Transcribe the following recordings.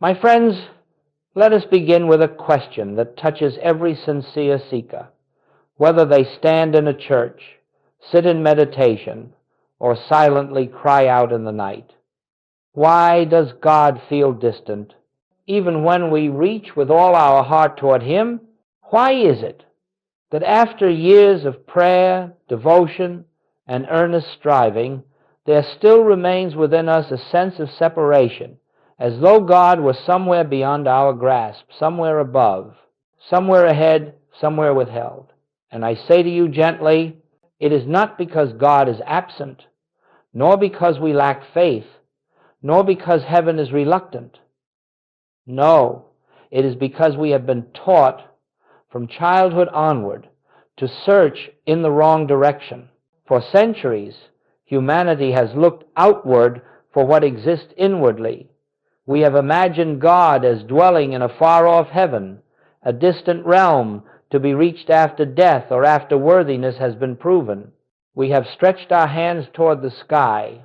My friends, let us begin with a question that touches every sincere seeker, whether they stand in a church, sit in meditation, or silently cry out in the night. Why does God feel distant, even when we reach with all our heart toward Him? Why is it that after years of prayer, devotion, and earnest striving, there still remains within us a sense of separation, as though God were somewhere beyond our grasp, somewhere above, somewhere ahead, somewhere withheld? And I say to you gently, it is not because God is absent, nor because we lack faith, nor because heaven is reluctant. No, it is because we have been taught from childhood onward to search in the wrong direction. For centuries, humanity has looked outward for what exists inwardly. We have imagined God as dwelling in a far-off heaven, a distant realm to be reached after death or after worthiness has been proven. We have stretched our hands toward the sky,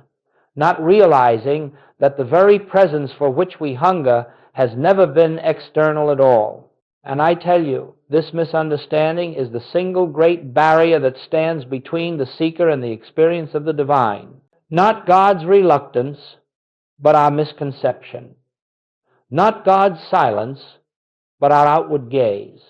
not realizing that the very presence for which we hunger has never been external at all. And I tell you, this misunderstanding is the single great barrier that stands between the seeker and the experience of the divine. Not God's reluctance, but our misconception. Not God's silence, but our outward gaze.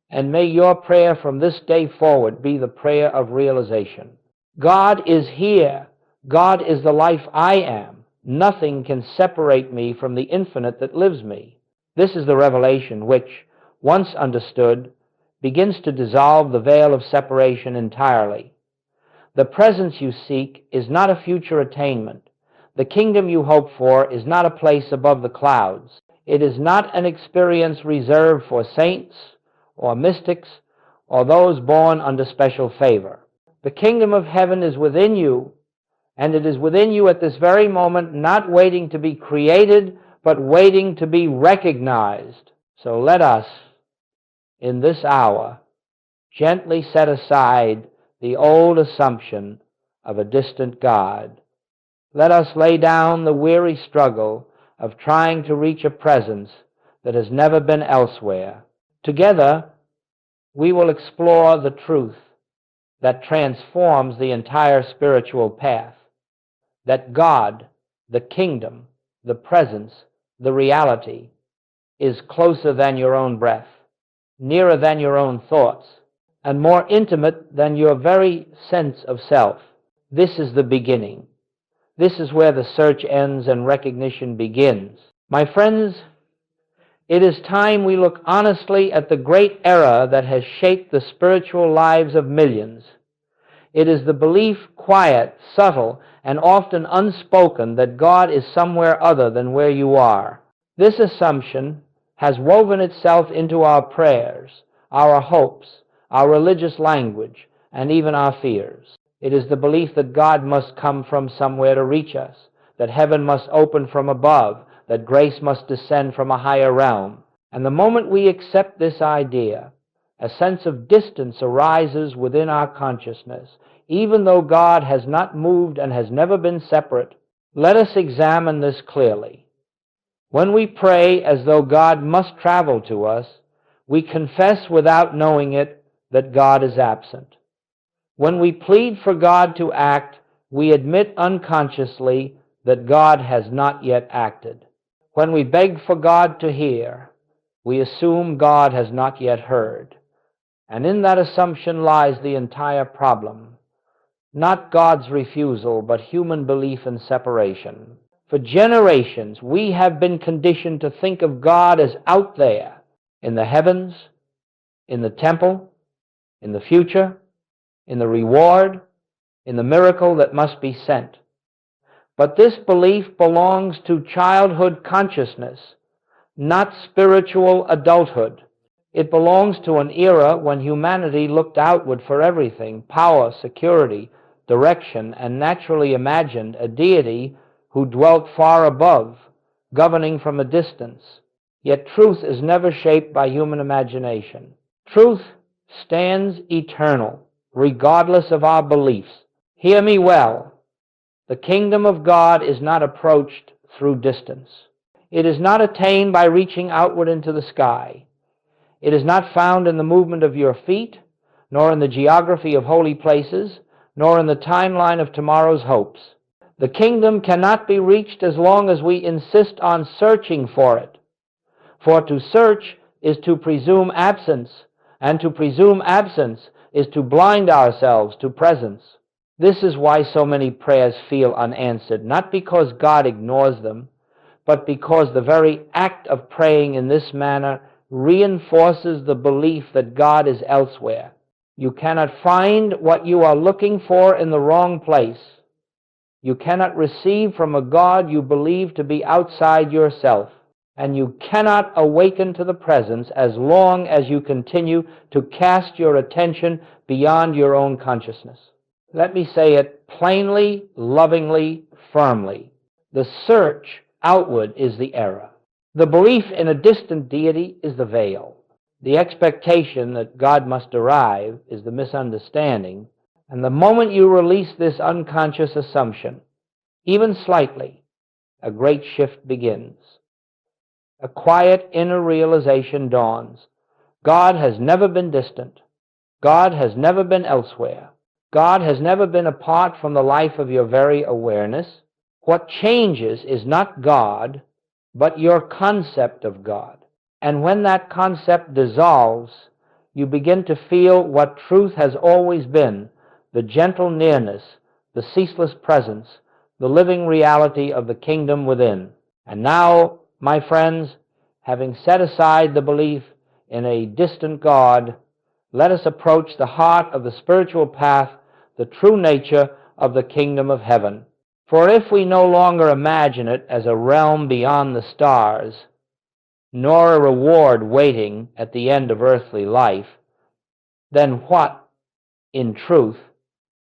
And may your prayer from this day forward be the prayer of realization. God is here. God is the life I am. Nothing can separate me from the infinite that lives me. This is the revelation which, once understood, begins to dissolve the veil of separation entirely. The presence you seek is not a future attainment. The kingdom you hope for is not a place above the clouds. It is not an experience reserved for saints or mystics or those born under special favor. The kingdom of heaven is within you, and it is within you at this very moment, not waiting to be created, but waiting to be recognized. So let us, in this hour, gently set aside the old assumption of a distant God. Let us lay down the weary struggle of trying to reach a presence that has never been elsewhere. Together, we will explore the truth that transforms the entire spiritual path, that God, the kingdom, the presence, the reality, is closer than your own breath, nearer than your own thoughts, and more intimate than your very sense of self. This is the beginning. This is where the search ends and recognition begins. My friends, it is time we look honestly at the great error that has shaped the spiritual lives of millions. It is the belief, quiet, subtle, and often unspoken, that God is somewhere other than where you are. This assumption has woven itself into our prayers, our hopes, our religious language, and even our fears. It is the belief that God must come from somewhere to reach us, that heaven must open from above, that grace must descend from a higher realm. And the moment we accept this idea, a sense of distance arises within our consciousness, even though God has not moved and has never been separate. Let us examine this clearly. When we pray as though God must travel to us, we confess without knowing it that God is absent. When we plead for God to act, we admit unconsciously that God has not yet acted. When we beg for God to hear, we assume God has not yet heard. And in that assumption lies the entire problem. Not God's refusal, but human belief in separation. For generations, we have been conditioned to think of God as out there, in the heavens, in the temple, in the future, in the reward, in the miracle that must be sent. But this belief belongs to childhood consciousness, not spiritual adulthood. It belongs to an era when humanity looked outward for everything: power, security, direction, and naturally imagined a deity who dwelt far above, governing from a distance. Yet truth is never shaped by human imagination. Truth stands eternal, regardless of our beliefs. Hear me well. The kingdom of God is not approached through distance. It is not attained by reaching outward into the sky. It is not found in the movement of your feet, nor in the geography of holy places, nor in the timeline of tomorrow's hopes. The kingdom cannot be reached as long as we insist on searching for it. For to search is to presume absence, and to presume absence is to blind ourselves to presence. This is why so many prayers feel unanswered, not because God ignores them, but because the very act of praying in this manner reinforces the belief that God is elsewhere. You cannot find what you are looking for in the wrong place. You cannot receive from a God you believe to be outside yourself, and you cannot awaken to the presence as long as you continue to cast your attention beyond your own consciousness. Let me say it plainly, lovingly, firmly. The search outward is the error. The belief in a distant deity is the veil. The expectation that God must arrive is the misunderstanding, and the moment you release this unconscious assumption, even slightly, a great shift begins. A quiet inner realization dawns. God has never been distant. God has never been elsewhere. God has never been apart from the life of your very awareness. What changes is not God, but your concept of God. And when that concept dissolves, you begin to feel what truth has always been, the gentle nearness, the ceaseless presence, the living reality of the kingdom within. And now, my friends, having set aside the belief in a distant God, let us approach the heart of the spiritual path, the true nature of the kingdom of heaven. For if we no longer imagine it as a realm beyond the stars, nor a reward waiting at the end of earthly life, then what, in truth,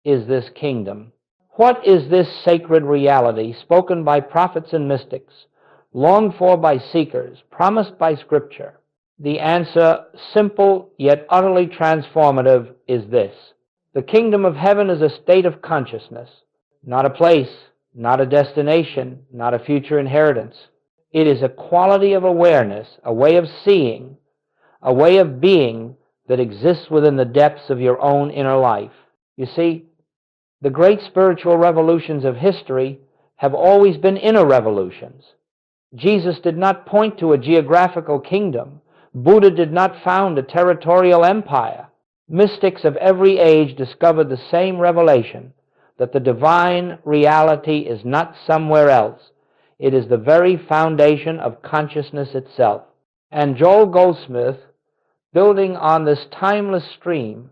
is this kingdom? What is this sacred reality spoken by prophets and mystics, longed for by seekers, promised by Scripture? The answer, simple yet utterly transformative, is this. The kingdom of heaven is a state of consciousness, not a place, not a destination, not a future inheritance. It is a quality of awareness, a way of seeing, a way of being that exists within the depths of your own inner life. You see, the great spiritual revolutions of history have always been inner revolutions. Jesus did not point to a geographical kingdom. Buddha did not found a territorial empire. Mystics of every age discovered the same revelation, that the divine reality is not somewhere else. It is the very foundation of consciousness itself. And Joel Goldsmith, building on this timeless stream,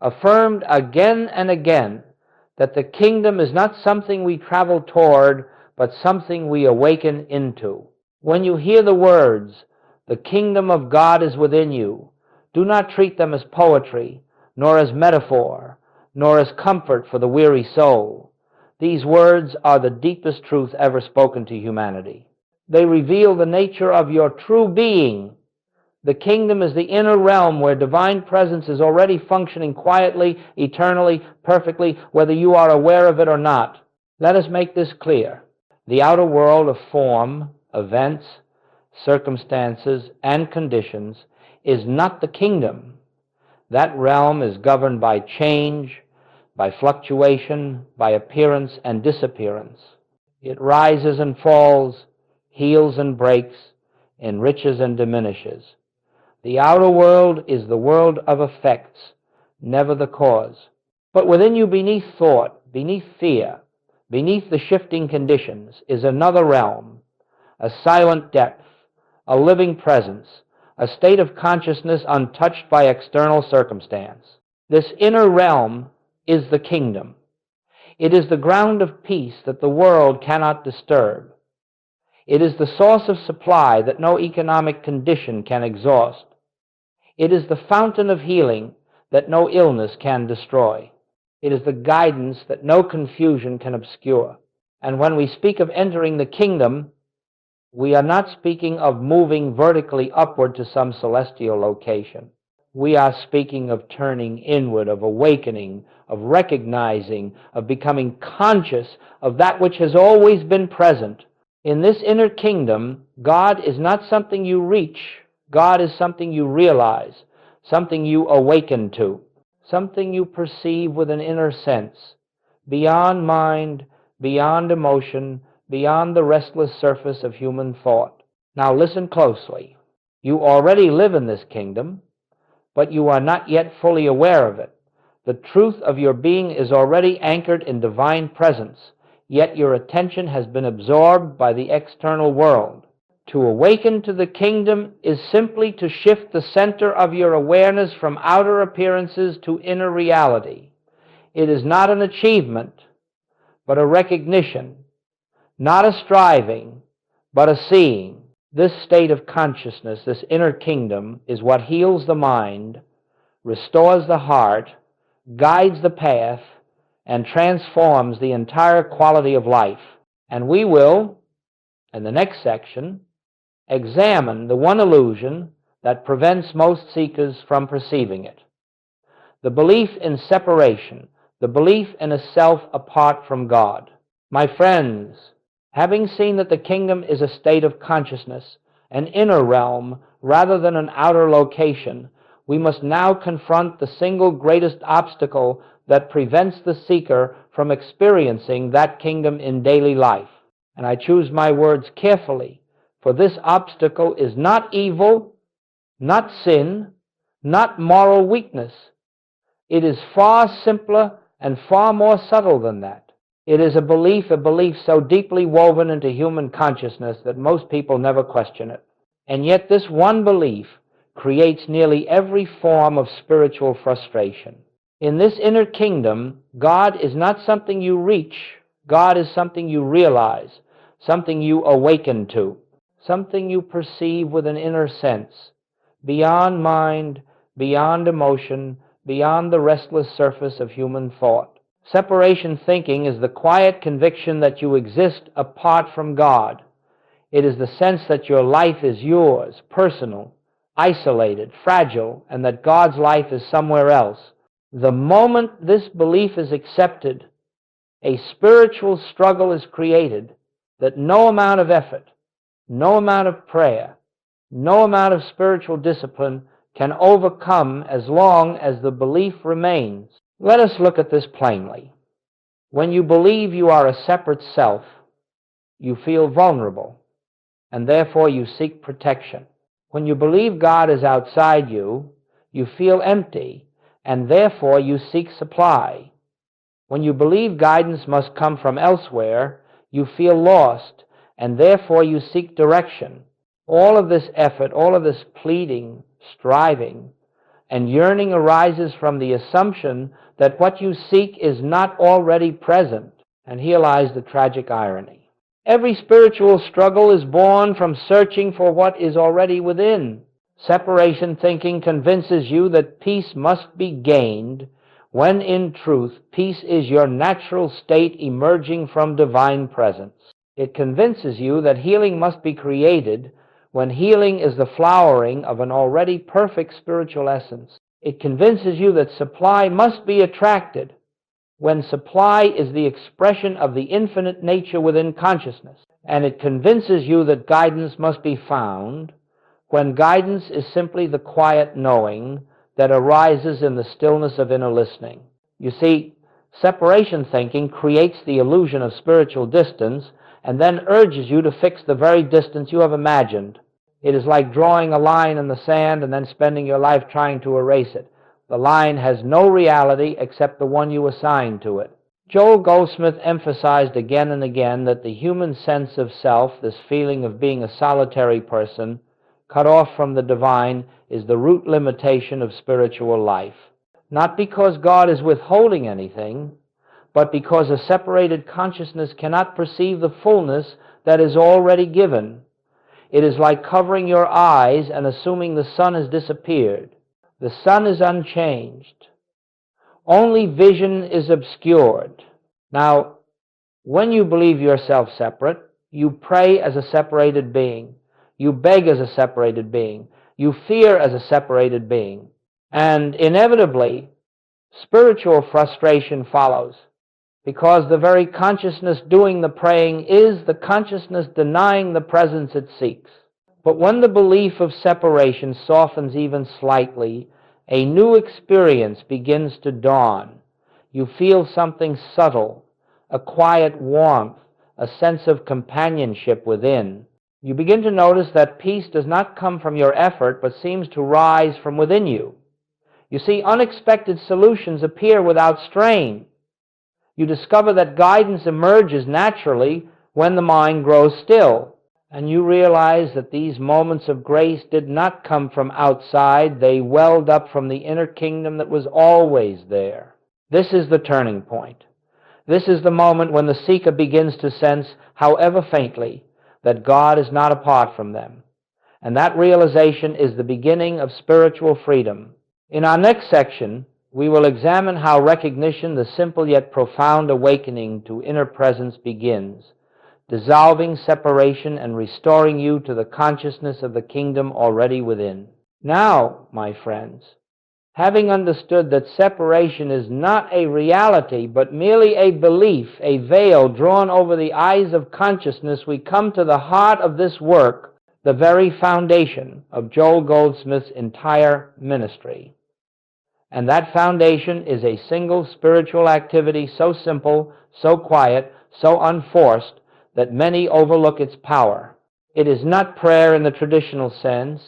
affirmed again and again that the kingdom is not something we travel toward, but something we awaken into. When you hear the words, "The kingdom of God is within you," do not treat them as poetry, nor as metaphor, nor as comfort for the weary soul. These words are the deepest truth ever spoken to humanity. They reveal the nature of your true being. The kingdom is the inner realm where divine presence is already functioning quietly, eternally, perfectly, whether you are aware of it or not. Let us make this clear. The outer world of form, events, circumstances, and conditions is not the kingdom. That realm is governed by change, by fluctuation, by appearance and disappearance. It rises and falls, heals and breaks, enriches and diminishes. The outer world is the world of effects, never the cause. But within you, beneath thought, beneath fear, beneath the shifting conditions, is another realm, a silent depth, a living presence, a state of consciousness untouched by external circumstance. This inner realm is the kingdom. It is the ground of peace that the world cannot disturb. It is the source of supply that no economic condition can exhaust. It is the fountain of healing that no illness can destroy. It is the guidance that no confusion can obscure. And when we speak of entering the kingdom, we are not speaking of moving vertically upward to some celestial location. We are speaking of turning inward, of awakening, of recognizing, of becoming conscious of that which has always been present, In this inner kingdom, God is not something you reach. God is something you realize, something you awaken to, something you perceive with an inner sense, beyond mind, beyond emotion, beyond the restless surface of human thought. Now listen closely. You already live in this kingdom, but you are not yet fully aware of it. The truth of your being is already anchored in divine presence, yet your attention has been absorbed by the external world. To awaken to the kingdom is simply to shift the center of your awareness from outer appearances to inner reality. It is not an achievement, but a recognition, not a striving, but a seeing. This state of consciousness, this inner kingdom, is what heals the mind, restores the heart, guides the path, and transforms the entire quality of life. And we will, in the next section, examine the one illusion that prevents most seekers from perceiving it. The belief in separation, the belief in a self apart from God. My friends, having seen that the kingdom is a state of consciousness, an inner realm rather than an outer location, we must now confront the single greatest obstacle that prevents the seeker from experiencing that kingdom in daily life. And I choose my words carefully, for this obstacle is not evil, not sin, not moral weakness. It is far simpler and far more subtle than that. It is a belief so deeply woven into human consciousness that most people never question it. And yet this one belief creates nearly every form of spiritual frustration. In this inner kingdom, God is not something you reach. God is something you realize, something you awaken to, something you perceive with an inner sense, beyond mind, beyond emotion, beyond the restless surface of human thought. Separation thinking is the quiet conviction that you exist apart from God. It is the sense that your life is yours, personal, isolated, fragile, and that God's life is somewhere else. The moment this belief is accepted, a spiritual struggle is created that no amount of effort, no amount of prayer, no amount of spiritual discipline can overcome as long as the belief remains. Let us look at this plainly. When you believe you are a separate self, you feel vulnerable, and therefore you seek protection. When you believe God is outside you, you feel empty, and therefore you seek supply. When you believe guidance must come from elsewhere, you feel lost, and therefore you seek direction. All of this effort, all of this pleading, striving, and yearning arises from the assumption that what you seek is not already present. And here lies the tragic irony. Every spiritual struggle is born from searching for what is already within. Separation thinking convinces you that peace must be gained, when in truth peace is your natural state emerging from divine presence. It convinces you that healing must be created, when healing is the flowering of an already perfect spiritual essence. It convinces you that supply must be attracted, when supply is the expression of the infinite nature within consciousness. And it convinces you that guidance must be found, when guidance is simply the quiet knowing that arises in the stillness of inner listening. You see, separation thinking creates the illusion of spiritual distance and then urges you to fix the very distance you have imagined. It is like drawing a line in the sand and then spending your life trying to erase it. The line has no reality except the one you assign to it. Joel Goldsmith emphasized again and again that the human sense of self, this feeling of being a solitary person, cut off from the divine, is the root limitation of spiritual life. Not because God is withholding anything, but because a separated consciousness cannot perceive the fullness that is already given. It is like covering your eyes and assuming the sun has disappeared. The sun is unchanged. Only vision is obscured. Now, when you believe yourself separate, you pray as a separated being. You beg as a separated being. You fear as a separated being. And inevitably, spiritual frustration follows. because the very consciousness doing the praying is the consciousness denying the presence it seeks. But when the belief of separation softens even slightly, a new experience begins to dawn. You feel something subtle, a quiet warmth, a sense of companionship within. You begin to notice that peace does not come from your effort, but seems to rise from within you. You see, unexpected solutions appear without strain. You discover that guidance emerges naturally when the mind grows still. And you realize that these moments of grace did not come from outside. They welled up from the inner kingdom that was always there. This is the turning point. This is the moment when the seeker begins to sense, however faintly, that God is not apart from them. And that realization is the beginning of spiritual freedom. In our next section, we will examine how recognition, the simple yet profound awakening to inner presence, begins, dissolving separation and restoring you to the consciousness of the kingdom already within. Now, my friends, having understood that separation is not a reality, but merely a belief, a veil drawn over the eyes of consciousness, we come to the heart of this work, the very foundation of Joel Goldsmith's entire ministry. And that foundation is a single spiritual activity so simple, so quiet, so unforced, that many overlook its power. It is not prayer in the traditional sense,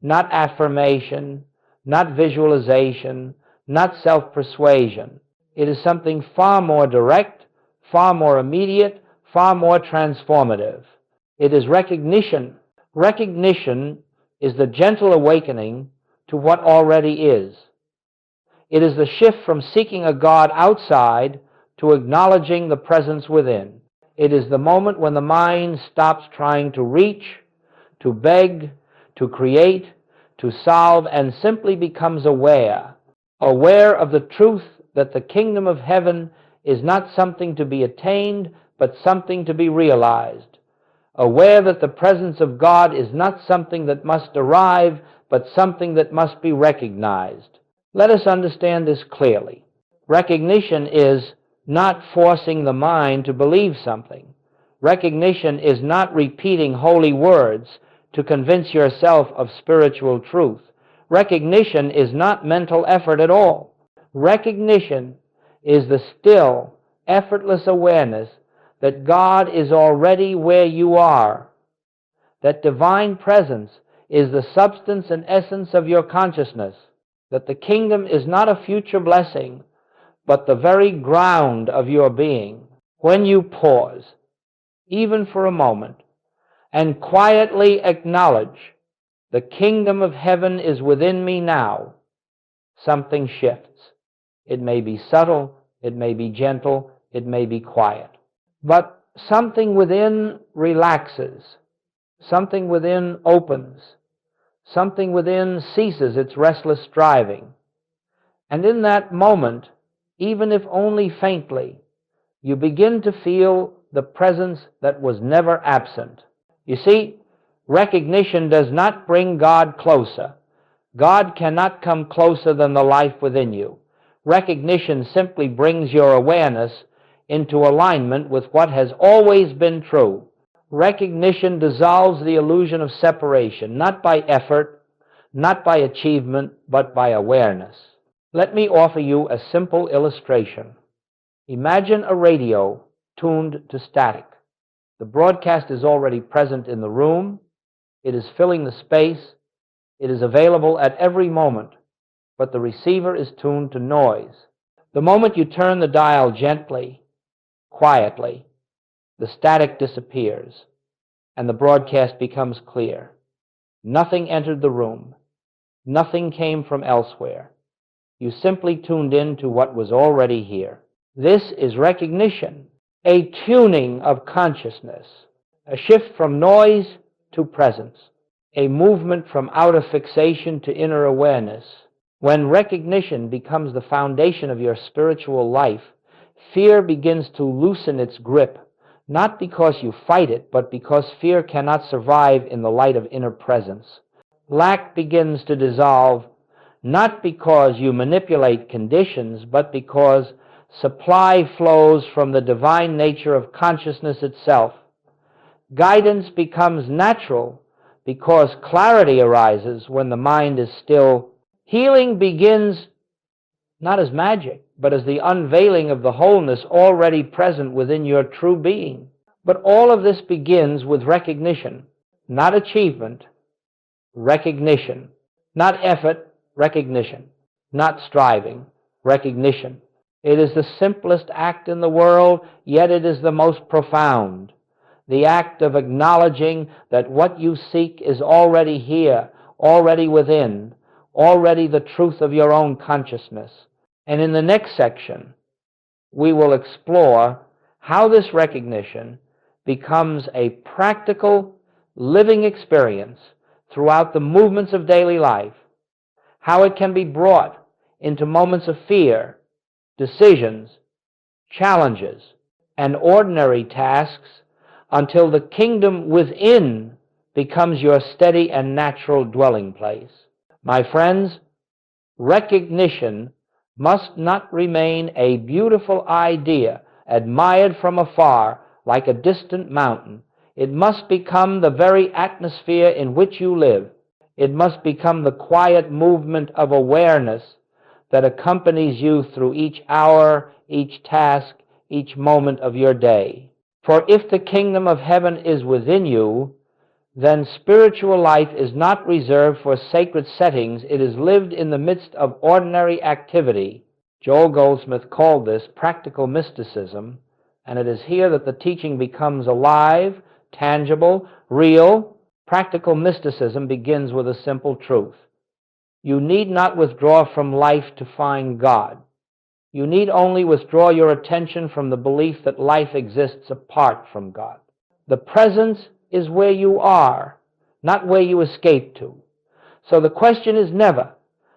not affirmation, not visualization, not self-persuasion. It is something far more direct, far more immediate, far more transformative. It is recognition. Recognition is the gentle awakening to what already is. It is the shift from seeking a God outside to acknowledging the presence within. It is the moment when the mind stops trying to reach, to beg, to create, to solve, and simply becomes aware of the truth that the kingdom of heaven is not something to be attained, but something to be realized. Aware that the presence of God is not something that must arrive, but something that must be recognized. Let us understand this clearly. Recognition is not forcing the mind to believe something. Recognition is not repeating holy words to convince yourself of spiritual truth. Recognition is not mental effort at all. Recognition is the still, effortless awareness that God is already where you are, that divine presence is the substance and essence of your consciousness, that the kingdom is not a future blessing, but the very ground of your being. When you pause, even for a moment, and quietly acknowledge, the kingdom of heaven is within me now, something shifts. It may be subtle, it may be gentle, it may be quiet. But something within relaxes, something within opens, something within ceases its restless striving. And in that moment, even if only faintly, you begin to feel the presence that was never absent. You see, recognition does not bring God closer. God cannot come closer than the life within you. Recognition simply brings your awareness into alignment with what has always been true. Recognition dissolves the illusion of separation, not by effort, not by achievement, but by awareness. Let me offer you a simple illustration. Imagine a radio tuned to static. The broadcast is already present in the room. It is filling the space. It is available at every moment, but the receiver is tuned to noise. The moment you turn the dial gently, quietly, the static disappears, and the broadcast becomes clear. Nothing entered the room. Nothing came from elsewhere. You simply tuned in to what was already here. This is recognition, a tuning of consciousness, a shift from noise to presence, a movement from outer fixation to inner awareness. When recognition becomes the foundation of your spiritual life, fear begins to loosen its grip, not because you fight it, but because fear cannot survive in the light of inner presence. Lack begins to dissolve, not because you manipulate conditions, but because Supply flows from the divine nature of consciousness itself. Guidance becomes natural because clarity arises when the mind is still. Healing begins not as magic, but as the unveiling of the wholeness already present within your true being. But all of this begins with recognition, not achievement, recognition, not effort, recognition, not striving, recognition. It is the simplest act in the world, yet it is the most profound. The act of acknowledging that what you seek is already here, already within, already the truth of your own consciousness. And in the next section, we will explore how this recognition becomes a practical, living experience throughout the movements of daily life, how it can be brought into moments of fear, decisions, challenges, and ordinary tasks until the kingdom within becomes your steady and natural dwelling place. My friends, recognition must not remain a beautiful idea admired from afar like a distant mountain. It must become the very atmosphere in which you live. It must become the quiet movement of awareness that accompanies you through each hour, each task, each moment of your day. For if the kingdom of heaven is within you, then spiritual life is not reserved for sacred settings. It is lived in the midst of ordinary activity. Joel Goldsmith called this practical mysticism, and it is here that the teaching becomes alive, tangible, real. Practical mysticism begins with a simple truth. You need not withdraw from life to find God. You need only withdraw your attention from the belief that life exists apart from God. The presence is where you are, not where you escape to. So the question is never,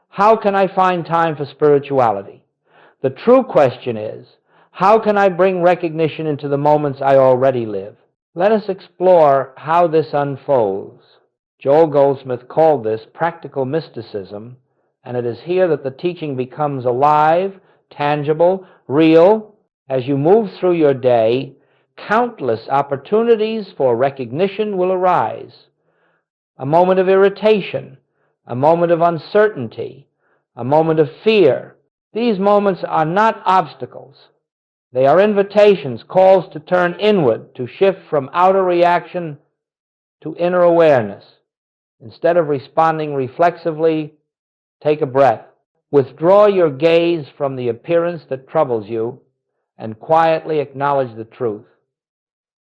how can I find time for spirituality? The true question is, how can I bring recognition into the moments I already live? Let us explore how this unfolds. Joel Goldsmith called this practical mysticism, and it is here that the teaching becomes alive, tangible, real. As you move through your day, countless opportunities for recognition will arise. A moment of irritation, a moment of uncertainty, a moment of fear. These moments are not obstacles. They are invitations, calls to turn inward, to shift from outer reaction to inner awareness. Instead of responding reflexively, take a breath. Withdraw your gaze from the appearance that troubles you and quietly acknowledge the truth.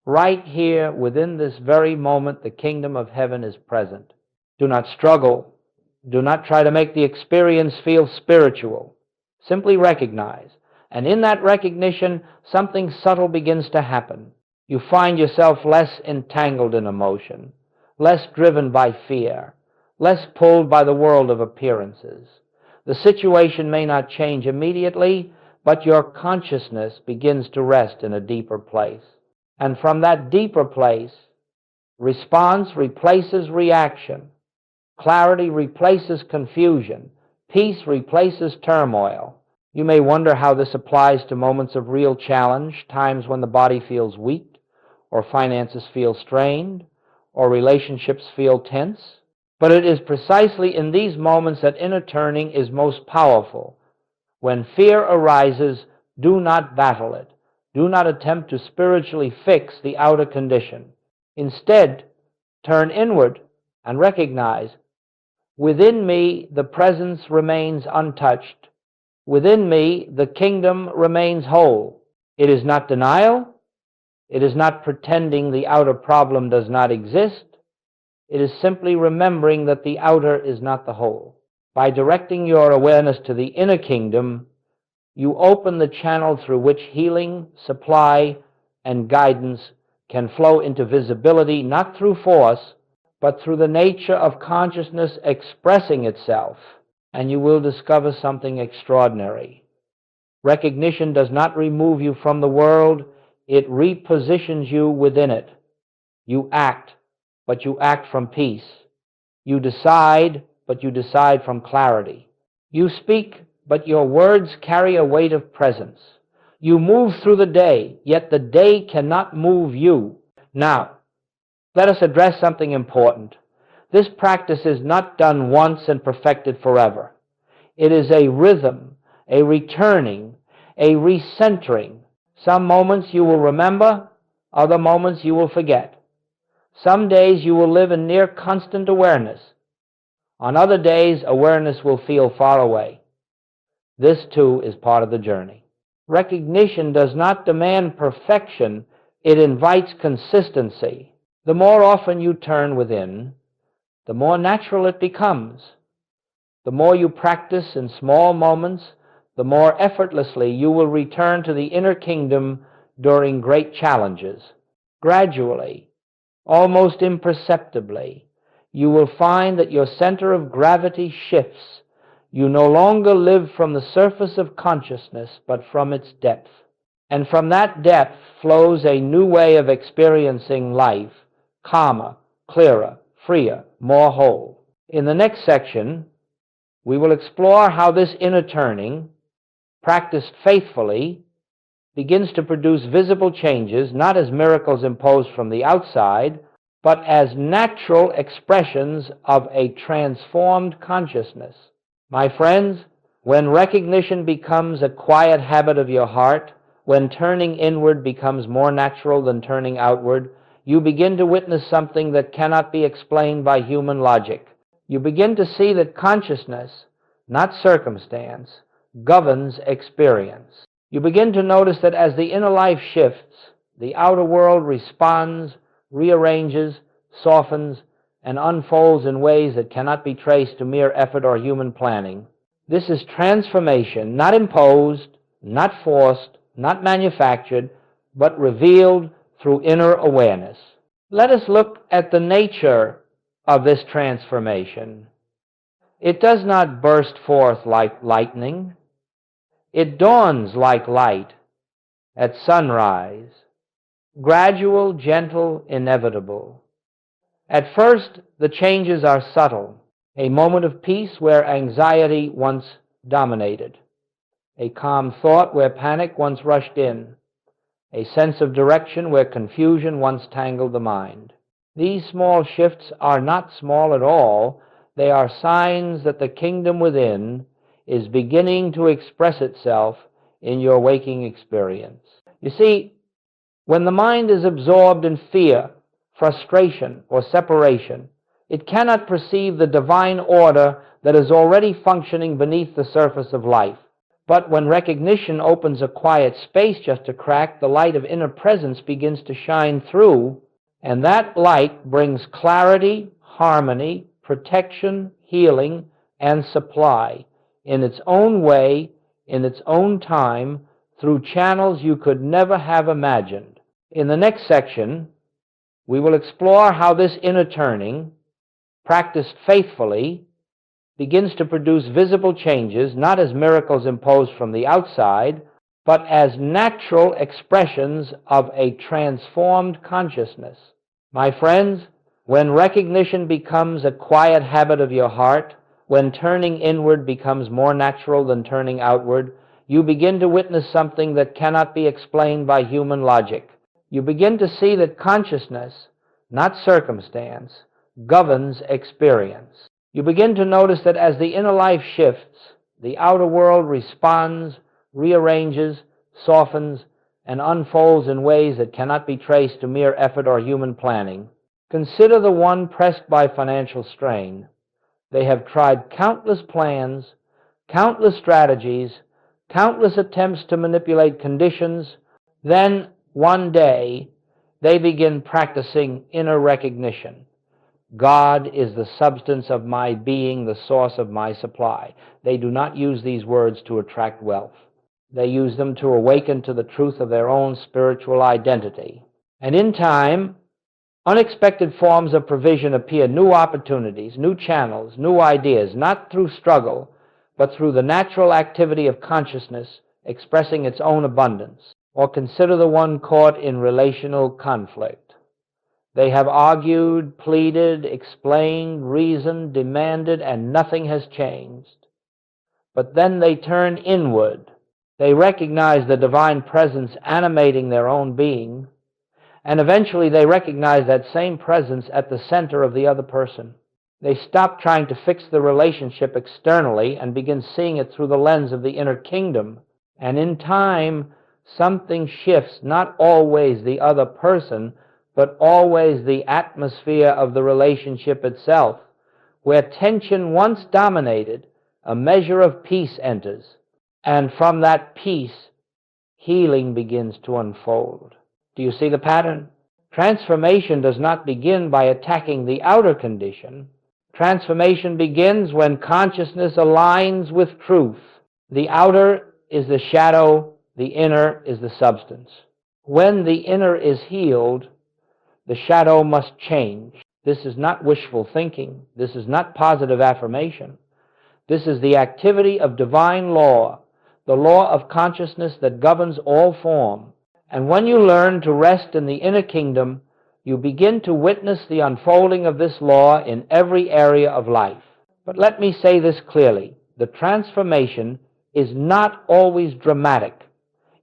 Right here, within this very moment, the kingdom of heaven is present. Do not struggle. Do not try to make the experience feel spiritual. Simply recognize. And in that recognition, something subtle begins to happen. You find yourself less entangled in emotion, less driven by fear, less pulled by the world of appearances. The situation may not change immediately, but your consciousness begins to rest in a deeper place. And from that deeper place, response replaces reaction, clarity replaces confusion, peace replaces turmoil. You may wonder how this applies to moments of real challenge, times when the body feels weak, or finances feel strained, or relationships feel tense. But it is precisely in these moments that inner turning is most powerful. When fear arises, do not battle it. Do not attempt to spiritually fix the outer condition. Instead, turn inward and recognize, within me the presence remains untouched. Within me the kingdom remains whole. It is not denial. It is not pretending the outer problem does not exist. It is simply remembering that the outer is not the whole. By directing your awareness to the inner kingdom, you open the channel through which healing, supply, and guidance can flow into visibility, not through force, but through the nature of consciousness expressing itself, and you will discover something extraordinary. Recognition does not remove you from the world, it repositions you within it. You act, but you act from peace. You decide, but you decide from clarity. You speak, but your words carry a weight of presence. You move through the day, yet the day cannot move you. Now, let us address something important. This practice is not done once and perfected forever. It is a rhythm, a returning, a recentering. Some moments you will remember, other moments you will forget. Some days you will live in near constant awareness. On other days, awareness will feel far away. This, too, is part of the journey. Recognition does not demand perfection, it invites consistency. The more often you turn within, the more natural it becomes. The more you practice in small moments, the more effortlessly you will return to the inner kingdom during great challenges. Gradually, almost imperceptibly, you will find that your center of gravity shifts. You no longer live from the surface of consciousness, but from its depth. And from that depth flows a new way of experiencing life, calmer, clearer, freer, more whole. In the next section, we will explore how this inner turning, practiced faithfully, begins to produce visible changes, not as miracles imposed from the outside, but as natural expressions of a transformed consciousness. My friends, when recognition becomes a quiet habit of your heart, when turning inward becomes more natural than turning outward, you begin to witness something that cannot be explained by human logic. You begin to see that consciousness, not circumstance, governs experience. You begin to notice that as the inner life shifts, the outer world responds, rearranges, softens, and unfolds in ways that cannot be traced to mere effort or human planning. This is transformation, not imposed, not forced, not manufactured, but revealed through inner awareness. Let us look at the nature of this transformation. It does not burst forth like lightning. It dawns like light at sunrise, gradual, gentle, inevitable. At first, the changes are subtle. A moment of peace where anxiety once dominated. A calm thought where panic once rushed in. A sense of direction where confusion once tangled the mind. These small shifts are not small at all. They are signs that the kingdom within is beginning to express itself in your waking experience. You see, when the mind is absorbed in fear, frustration, or separation, it cannot perceive the divine order that is already functioning beneath the surface of life. But when recognition opens a quiet space just a crack, the light of inner presence begins to shine through, and that light brings clarity, harmony, protection, healing, and supply in its own way, in its own time, through channels you could never have imagined. In the next section, we will explore how this inner turning, practiced faithfully, begins to produce visible changes, not as miracles imposed from the outside, but as natural expressions of a transformed consciousness. My friends, when recognition becomes a quiet habit of your heart, when turning inward becomes more natural than turning outward, you begin to witness something that cannot be explained by human logic. You begin to see that consciousness, not circumstance, governs experience. You begin to notice that as the inner life shifts, the outer world responds, rearranges, softens, and unfolds in ways that cannot be traced to mere effort or human planning. Consider the one pressed by financial strain. They have tried countless plans, countless strategies, countless attempts to manipulate conditions. Then, one day, they begin practicing inner recognition. God is the substance of my being, the source of my supply. They do not use these words to attract wealth. They use them to awaken to the truth of their own spiritual identity. And in time, unexpected forms of provision appear, new opportunities, new channels, new ideas, not through struggle, but through the natural activity of consciousness expressing its own abundance. Or consider the one caught in relational conflict. They have argued, pleaded, explained, reasoned, demanded, and nothing has changed. But then they turn inward, They recognize the divine presence animating their own being, and eventually they recognize that same presence at the center of the other person. They stop trying to fix the relationship externally and begin seeing it through the lens of the inner kingdom. And in time, something shifts, not always the other person, but always the atmosphere of the relationship itself. Where tension once dominated, a measure of peace enters, and from that peace, healing begins to unfold. Do you see the pattern? Transformation does not begin by attacking the outer condition. Transformation begins when consciousness aligns with truth. The outer is the shadow, the inner is the substance. When the inner is healed, the shadow must change. This is not wishful thinking. This is not positive affirmation. This is the activity of divine law, the law of consciousness that governs all form. And when you learn to rest in the inner kingdom, you begin to witness the unfolding of this law in every area of life. But let me say this clearly. The transformation is not always dramatic.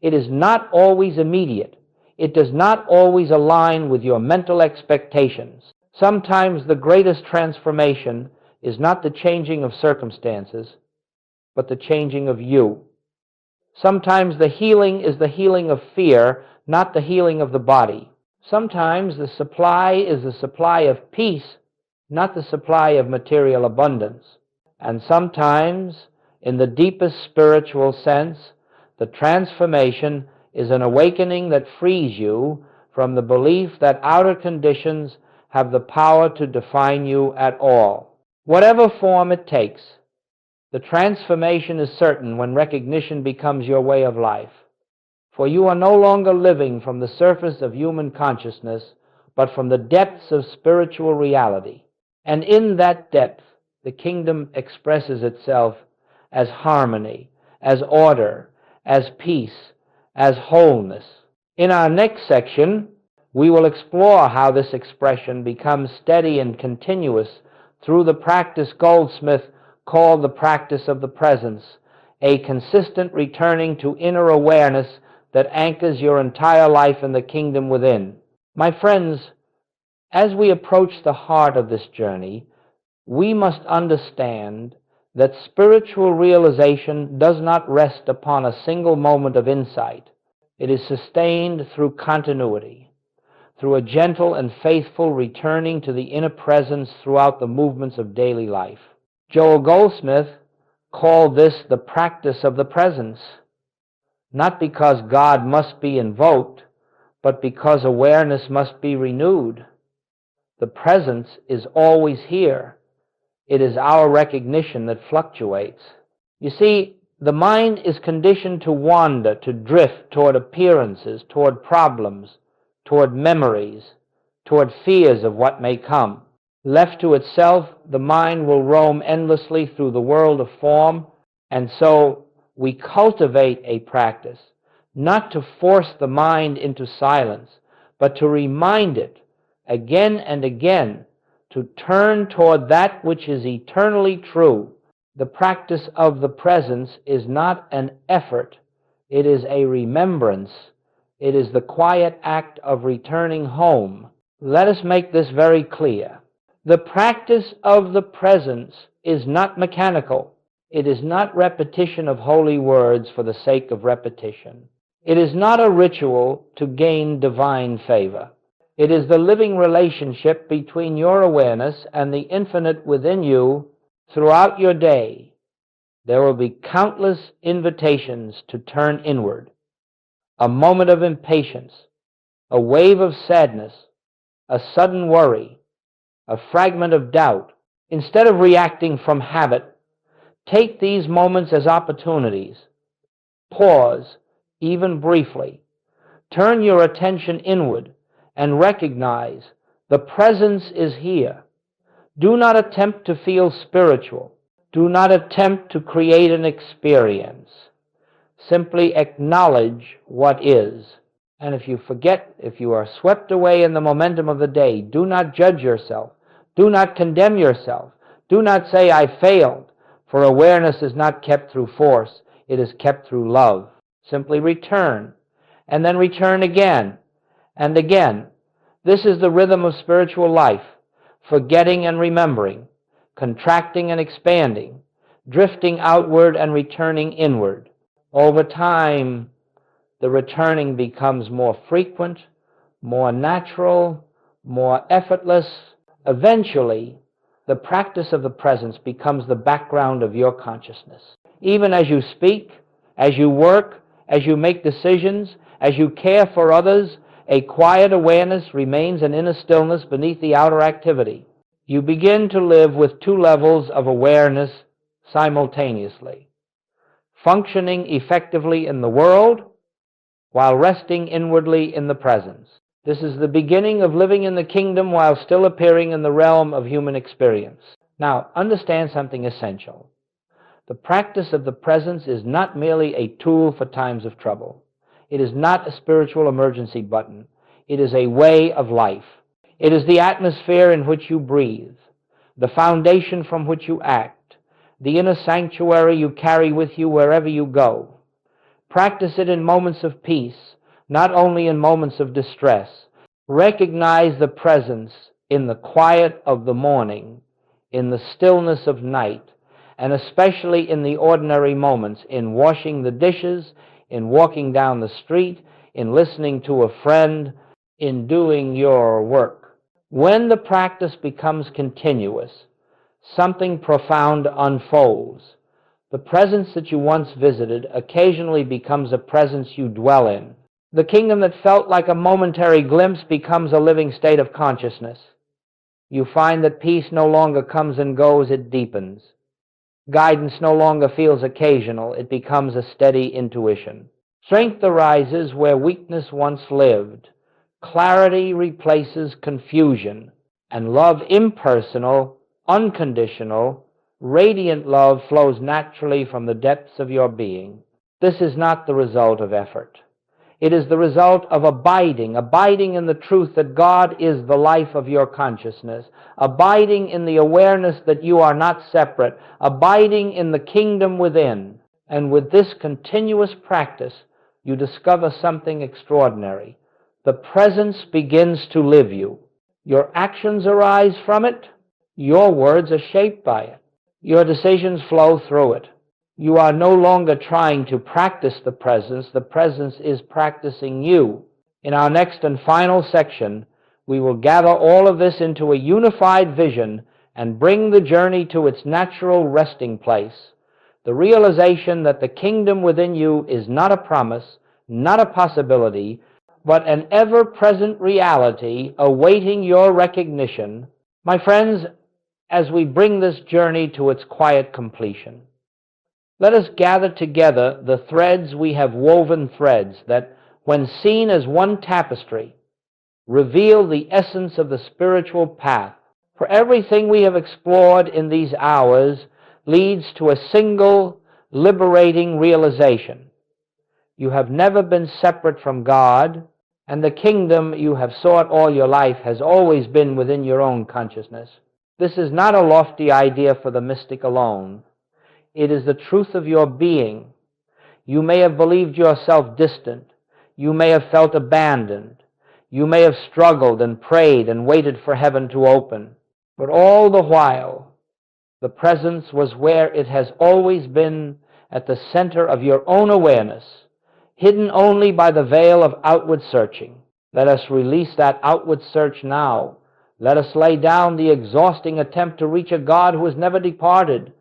It is not always immediate. It does not always align with your mental expectations. Sometimes the greatest transformation is not the changing of circumstances, but the changing of you. Sometimes the healing is the healing of fear, not the healing of the body. Sometimes the supply is the supply of peace, not the supply of material abundance. And sometimes, in the deepest spiritual sense, the transformation is an awakening that frees you from the belief that outer conditions have the power to define you at all. Whatever form it takes, the transformation is certain when recognition becomes your way of life. For you are no longer living from the surface of human consciousness, but from the depths of spiritual reality. And in that depth, the kingdom expresses itself as harmony, as order, as peace, as wholeness. In our next section, we will explore how this expression becomes steady and continuous through the practice Goldsmith called the practice of the presence, a consistent returning to inner awareness that anchors your entire life in the kingdom within. My friends, as we approach the heart of this journey, we must understand that spiritual realization does not rest upon a single moment of insight. It is sustained through continuity, through a gentle and faithful returning to the inner presence throughout the movements of daily life. Joel Goldsmith called this the practice of the presence, not because God must be invoked, but because awareness must be renewed. The presence is always here. It is our recognition that fluctuates. You see, the mind is conditioned to wander, to drift toward appearances, toward problems, toward memories, toward fears of what may come. Left to itself, the mind will roam endlessly through the world of form, and so we cultivate a practice, not to force the mind into silence, but to remind it again and again to turn toward that which is eternally true. The practice of the presence is not an effort, it is a remembrance. It is the quiet act of returning home. Let us make this very clear. The practice of the presence is not mechanical. It is not repetition of holy words for the sake of repetition. It is not a ritual to gain divine favor. It is the living relationship between your awareness and the infinite within you throughout your day. There will be countless invitations to turn inward. A moment of impatience, a wave of sadness, a sudden worry, a fragment of doubt. Instead of reacting from habit, take these moments as opportunities. Pause, even briefly. Turn your attention inward and recognize the presence is here. Do not attempt to feel spiritual. Do not attempt to create an experience. Simply acknowledge what is. And if you forget, if you are swept away in the momentum of the day, do not judge yourself. Do not condemn yourself. Do not say, I failed, for awareness is not kept through force. It is kept through love. Simply return, and then return again and again. This is the rhythm of spiritual life, forgetting and remembering, contracting and expanding, drifting outward and returning inward. Over time, the returning becomes more frequent, more natural, more effortless. Eventually, the practice of the presence becomes the background of your consciousness. Even as you speak, as you work, as you make decisions, as you care for others, a quiet awareness remains an inner stillness beneath the outer activity. You begin to live with two levels of awareness simultaneously, functioning effectively in the world while resting inwardly in the presence. This is the beginning of living in the kingdom while still appearing in the realm of human experience. Now, understand something essential. The practice of the presence is not merely a tool for times of trouble. It is not a spiritual emergency button. It is a way of life. It is the atmosphere in which you breathe, the foundation from which you act, the inner sanctuary you carry with you wherever you go. Practice it in moments of peace, not only in moments of distress. Recognize the presence in the quiet of the morning, in the stillness of night, and especially in the ordinary moments, in washing the dishes, in walking down the street, in listening to a friend, in doing your work. When the practice becomes continuous, something profound unfolds. The presence that you once visited occasionally becomes a presence you dwell in. The kingdom that felt like a momentary glimpse becomes a living state of consciousness. You find that peace no longer comes and goes, it deepens. Guidance no longer feels occasional, it becomes a steady intuition. Strength arises where weakness once lived. Clarity replaces confusion, and love, impersonal, unconditional, radiant love, flows naturally from the depths of your being. This is not the result of effort. It is the result of abiding in the truth that God is the life of your consciousness, abiding in the awareness that you are not separate, abiding in the kingdom within. And with this continuous practice, you discover something extraordinary. The presence begins to live you. Your actions arise from it. Your words are shaped by it. Your decisions flow through it. You are no longer trying to practice the presence is practicing you. In our next and final section, we will gather all of this into a unified vision and bring the journey to its natural resting place, the realization that the kingdom within you is not a promise, not a possibility, but an ever-present reality awaiting your recognition. My friends, as we bring this journey to its quiet completion, let us gather together the threads we have woven, threads that, when seen as one tapestry, reveal the essence of the spiritual path. For everything we have explored in these hours leads to a single, liberating realization. You have never been separate from God, and the kingdom you have sought all your life has always been within your own consciousness. This is not a lofty idea for the mystic alone. It is the truth of your being. You may have believed yourself distant. You may have felt abandoned. You may have struggled and prayed and waited for heaven to open. But all the while, the presence was where it has always been, at the center of your own awareness, hidden only by the veil of outward searching. Let us release that outward search now. Let us lay down the exhausting attempt to reach a God who has never departed.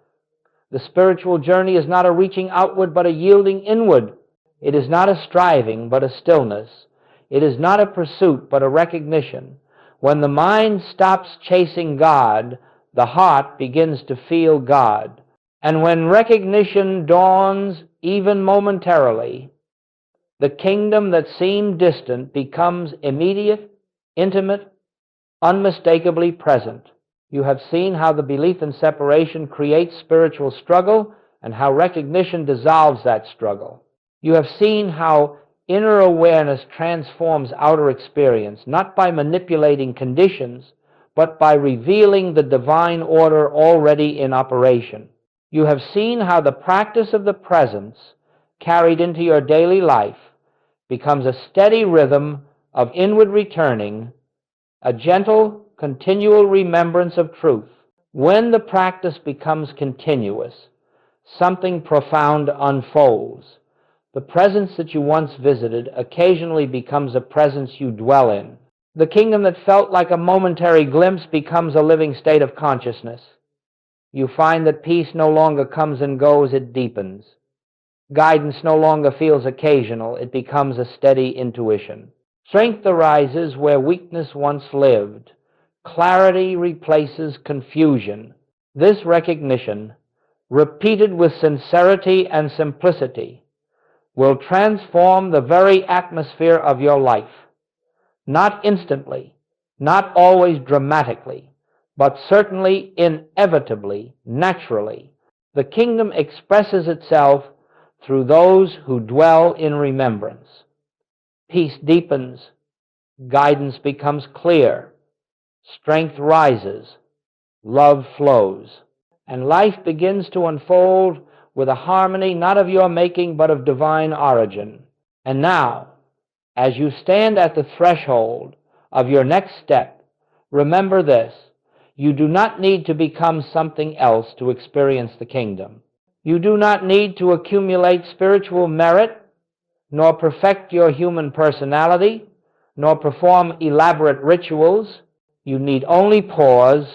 The spiritual journey is not a reaching outward, but a yielding inward. It is not a striving, but a stillness. It is not a pursuit, but a recognition. When the mind stops chasing God, the heart begins to feel God. And when recognition dawns, even momentarily, the kingdom that seemed distant becomes immediate, intimate, unmistakably present. You have seen how the belief in separation creates spiritual struggle and how recognition dissolves that struggle. You have seen how inner awareness transforms outer experience, not by manipulating conditions, but by revealing the divine order already in operation. You have seen how the practice of the presence carried into your daily life, becomes a steady rhythm of inward returning, a gentle, continual remembrance of truth. When the practice becomes continuous, something profound unfolds. The presence that you once visited occasionally becomes a presence you dwell in. The kingdom that felt like a momentary glimpse becomes a living state of consciousness. You find that peace no longer comes and goes, it deepens. Guidance no longer feels occasional, it becomes a steady intuition. Strength arises where weakness once lived. Clarity replaces confusion. This recognition, repeated with sincerity and simplicity, will transform the very atmosphere of your life. Not instantly, not always dramatically, but certainly inevitably, naturally. The kingdom expresses itself through those who dwell in remembrance. Peace deepens, guidance becomes clear, strength rises, love flows, and life begins to unfold with a harmony not of your making but of divine origin. And now, as you stand at the threshold of your next step, remember this: you do not need to become something else to experience the kingdom. You do not need to accumulate spiritual merit, nor perfect your human personality, nor perform elaborate rituals. You need only pause,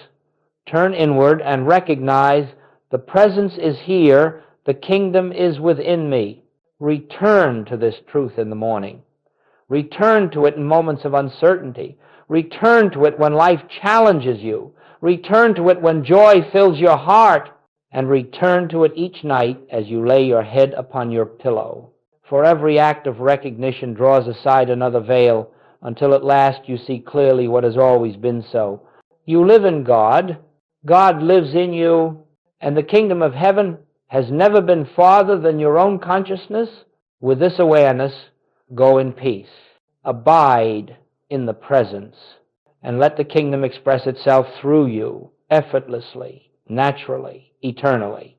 turn inward, and recognize the presence is here, the kingdom is within me. Return to this truth in the morning. Return to it in moments of uncertainty. Return to it when life challenges you. Return to it when joy fills your heart. And return to it each night as you lay your head upon your pillow. For every act of recognition draws aside another veil until at last you see clearly what has always been so. You live in God. God lives in you. And the kingdom of heaven has never been farther than your own consciousness. With this awareness, go in peace. Abide in the presence, and let the kingdom express itself through you, effortlessly, naturally, eternally.